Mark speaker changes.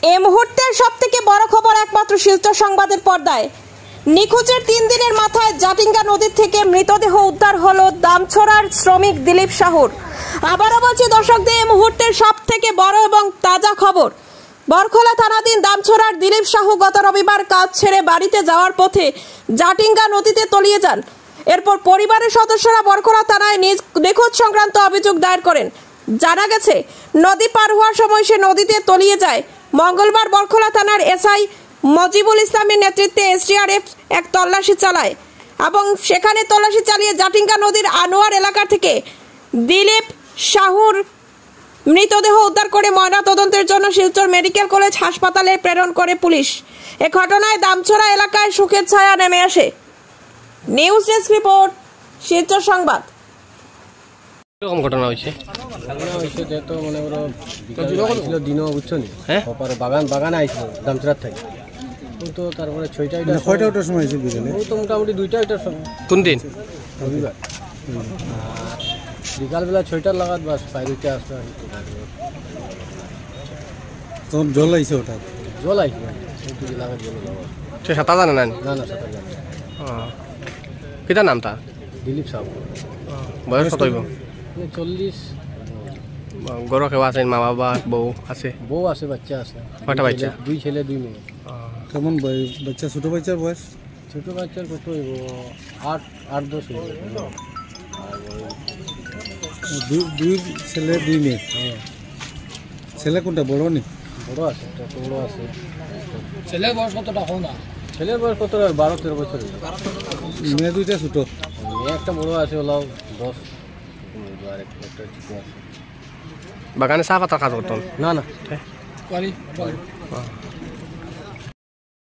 Speaker 1: এই মুহূর্তের সবথেকে বড় খবর একমাত্র শিলচর সংবাদের পর্দায়। নিখোঁজের 3 দিনের মাথায় জাটিঙ্গা নদী থেকে মৃতদেহ উদ্ধার হলো দামছড়ার শ্রমিক দিলীপ সাহুর। আবারও বলছি দর্শকদের, এই মুহূর্তের সবথেকে বড় এবং তাজা খবর। বরখোলা থানাধীন দামছড়ার দিলীপ সাহু গত রবিবার কাজ ছেড়ে বাড়িতে যাওয়ার পথে জাটিঙ্গা নদীতে তলিয়ে যান। এরপর পরিবারের সদস্যরা বরখোলা থানায় নিখোঁজ সংক্রান্ত অভিযোগ দায়ের করেন। জানা গেছে, নদী পার হওয়ার সময় সে নদীতে তলিয়ে যায়। মঙ্গলবার বরখোলা থানার এসআই মজিবুল ইসলামের নেতৃত্বে এসডিআরএফ এক তল্লাশি চালায় এবং সেখানে তল্লাশি চালিয়ে জাটিঙ্গা নদীর আনোয়ার এলাকা থেকে দিলীপ সাহুর মৃতদেহ উদ্ধার করে ময়নাতদন্তের জন্য শিলচর মেডিকেল কলেজ হাসপাতালে প্রেরণ করে পুলিশ। এ ঘটনায় দামছড়া এলাকায় শোকের ছায়া নেমে আসে। নিউজ ডেস্ক রিপোর্ট, শিলচর সংবাদ।
Speaker 2: এরকম ঘটনা হয়েছে
Speaker 3: যেহেতু মনে করো ছিল দিনও বুঝছো নি, তারপরে বাগানে আইছিল দামচড়ার থেকে। তো তারপরে কয়টার সময় হয়েছে বিকেলে? তো মোটামুটি 2টার সময়।
Speaker 2: কোন দিন?
Speaker 3: রবিবার। বিকালবেলা 6টার লাগাত বাস বাইরে আসলো।
Speaker 4: তখন জল আইছে হঠাৎ?
Speaker 3: জল আইছিল, লাগাত জল।
Speaker 2: সে সাঁতার জানে না?
Speaker 3: না না, সাঁতার জানে।
Speaker 2: কিতার নাম তা?
Speaker 3: দিলীপ সাহু।
Speaker 2: বয়স কত হইব?
Speaker 3: 40।
Speaker 2: গরু কেউ আছে? মা বাবা বউ আছে?
Speaker 3: বউ আছে, বাচ্চা আছে।
Speaker 2: কয়টা বাচ্চা?
Speaker 3: 2 ছেলে 2 মেয়ে।
Speaker 4: কেমন বাচ্চা? ছোট বাচ্চার বয়স?
Speaker 3: ছোট বাচ্চার কত হইব? 8-10 হইব।
Speaker 4: দুই ছেলে 2 মেয়ে। ছেলে কোনটা, বড় নি?
Speaker 3: বড় আছে, বড় আছে। ছেলের বয়স কতটা? হো না, ছেলের বয়স কত? 12-13 বছর।
Speaker 4: মেয়ে 2টা ছোট।
Speaker 3: মেয়ে একটা বড় আছে, ওলাও 10। আর একটা ছোট আছে।
Speaker 2: বাগানে চা পাতার কাজ করতেন?
Speaker 3: না না,